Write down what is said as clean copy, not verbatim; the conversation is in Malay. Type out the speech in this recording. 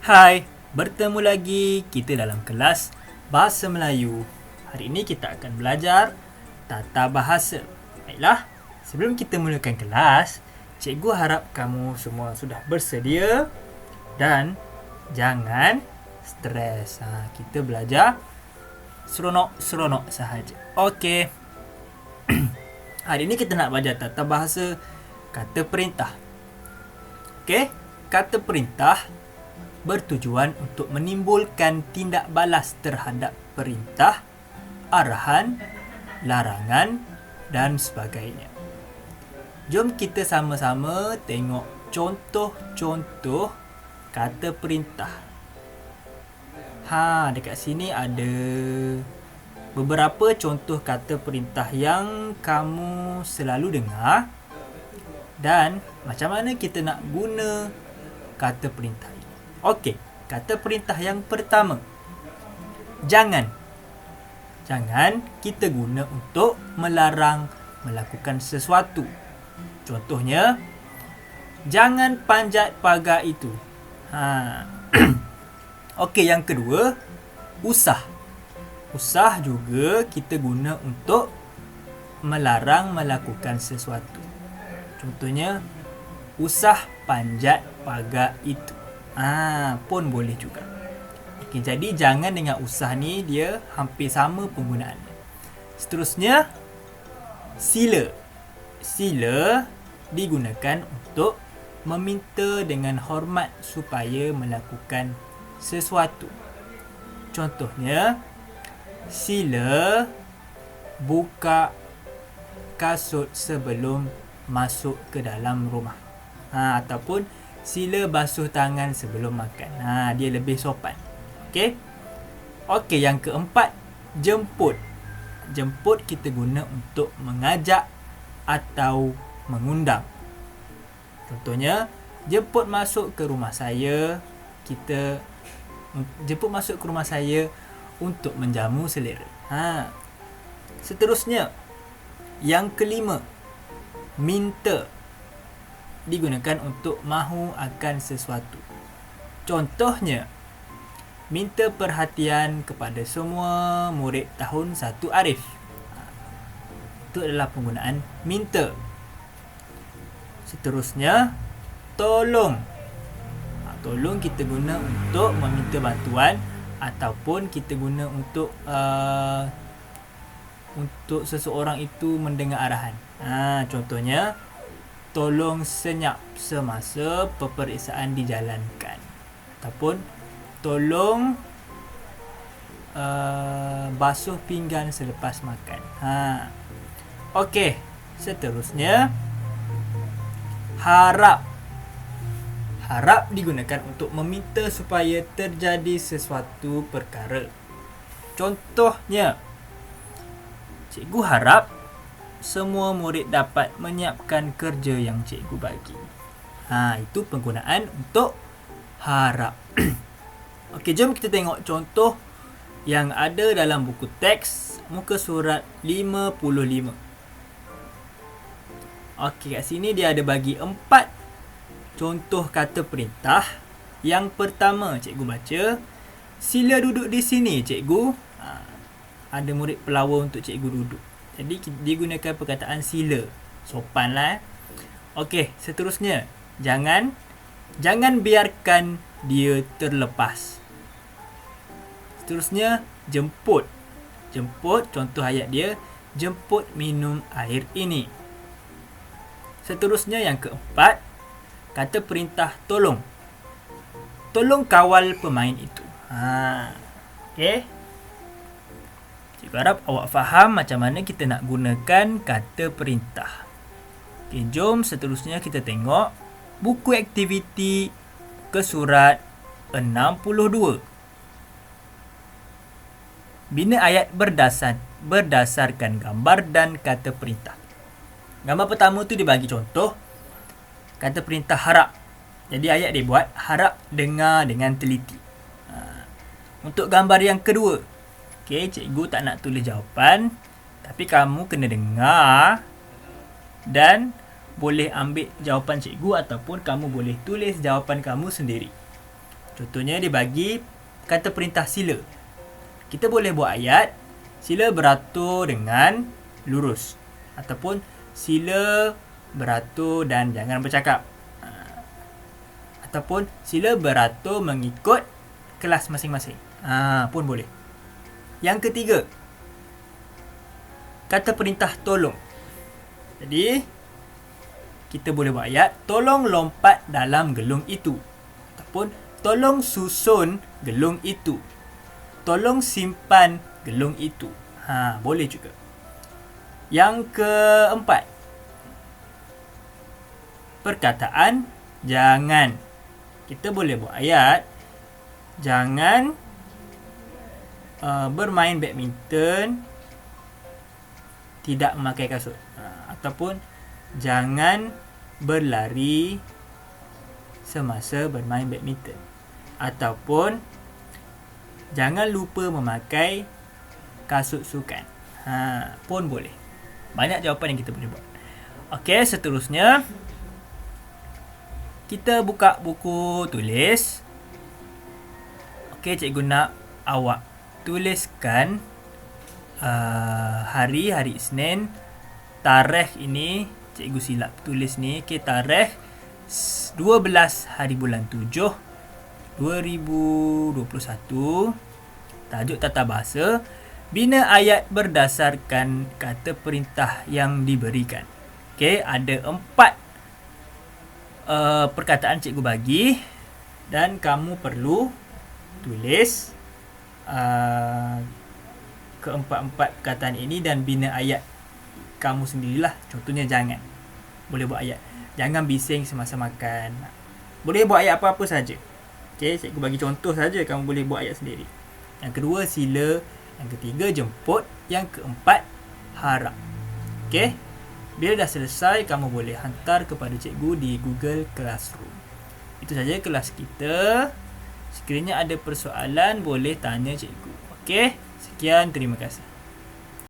Hai, bertemu lagi kita dalam kelas Bahasa Melayu. Hari ini kita akan belajar tata bahasa. Baiklah, sebelum kita mulakan kelas, cikgu harap kamu semua sudah bersedia dan jangan stres. Kita belajar seronok-seronok sahaja. Okey. Hari ini kita nak belajar tata bahasa kata perintah. Okey, kata perintah bertujuan untuk menimbulkan tindak balas terhadap perintah, arahan, larangan dan sebagainya. Jom kita sama-sama tengok contoh-contoh kata perintah. Dekat sini ada beberapa contoh kata perintah yang kamu selalu dengar dan macam mana kita nak guna kata perintah ini. Okey, kata perintah yang pertama. Jangan. Jangan kita guna untuk melarang melakukan sesuatu. Contohnya, jangan panjat pagar itu. Okey, yang kedua, usah. Usah juga kita guna untuk melarang melakukan sesuatu. Contohnya, usah panjat pagar itu. Pun boleh juga. Okay, jadi jangan dengan usah ni dia hampir sama penggunaannya. Seterusnya, sila. Sila digunakan untuk meminta dengan hormat supaya melakukan sesuatu. Contohnya, sila buka kasut sebelum masuk ke dalam rumah. Ataupun sila basuh tangan sebelum makan. Dia lebih sopan. Okey. Okey, yang keempat, jemput. Jemput kita guna untuk mengajak atau mengundang. Contohnya, jemput masuk ke rumah saya. Jemput masuk ke rumah saya untuk menjamu selera. Seterusnya, yang kelima, minta. Digunakan untuk mahu akan sesuatu. Contohnya, minta perhatian kepada semua murid tahun 1 Arif. Itu adalah penggunaan minta. Seterusnya, tolong. Tolong kita guna untuk meminta bantuan ataupun kita guna untuk seseorang itu mendengar arahan. Contohnya, tolong senyap semasa peperiksaan dijalankan. Ataupun tolong basuh pinggan selepas makan. Okey, seterusnya harap. Harap digunakan untuk meminta supaya terjadi sesuatu perkara. Contohnya, cikgu harap semua murid dapat menyiapkan kerja yang cikgu bagi. Itu penggunaan untuk harap. Okey, jom kita tengok contoh yang ada dalam buku teks muka surat 55. Okey, kat sini dia ada bagi 4 contoh kata perintah. Yang pertama, cikgu baca, sila duduk di sini, cikgu. Ada murid pelawar untuk cikgu duduk. Jadi digunakan perkataan sila. Sopan lah. Okey, seterusnya. Jangan biarkan dia terlepas. Seterusnya, jemput. Jemput, contoh ayat dia, jemput minum air ini. Seterusnya yang keempat, kata perintah tolong. Tolong kawal pemain itu. Okey. Cikgu harap awak faham macam mana kita nak gunakan kata perintah. Okay, jom seterusnya kita tengok buku aktiviti ke surat 62. Bina ayat berdasarkan gambar dan kata perintah. Gambar pertama tu dia bagi contoh kata perintah harap. Jadi ayat dia buat harap dengar dengan teliti. Untuk gambar yang kedua, okey, cikgu tak nak tulis jawapan, tapi kamu kena dengar dan boleh ambil jawapan cikgu ataupun kamu boleh tulis jawapan kamu sendiri. Contohnya dia bagi kata perintah sila. Kita boleh buat ayat, sila beratur dengan lurus. Ataupun sila beratur dan jangan bercakap. Ataupun sila beratur mengikut kelas masing-masing. Pun boleh. Yang ketiga, kata perintah tolong. Jadi, kita boleh buat ayat, tolong lompat dalam gelung itu. Ataupun, tolong susun gelung itu. Tolong simpan gelung itu. Boleh juga. Yang keempat, perkataan jangan. Kita boleh buat ayat, jangan bermain badminton tidak memakai kasut. Ataupun jangan berlari semasa bermain badminton. Ataupun jangan lupa memakai kasut sukan. Pun boleh. Banyak jawapan yang kita boleh buat. Okey, seterusnya kita buka buku tulis. Okey, cikgu nak awak tuliskan hari Isnin. Tarikh ini cikgu silap tulis ni. Okey, tarikh 12 hari bulan 7 2021. Tajuk tata bahasa, bina ayat berdasarkan kata perintah yang diberikan. Okey, ada 4 perkataan cikgu bagi dan kamu perlu tulis keempat-empat perkataan ini dan bina ayat kamu sendirilah. Contohnya jangan. Boleh buat ayat, jangan bising semasa makan. Boleh buat ayat apa-apa saja. Okey, cikgu bagi contoh saja, kamu boleh buat ayat sendiri. Yang kedua sila, yang ketiga jemput, yang keempat harap. Okey. Bila dah selesai, kamu boleh hantar kepada cikgu di Google Classroom. Itu saja kelas kita. Sekiranya ada persoalan, boleh tanya cikgu. Okey, sekian, terima kasih.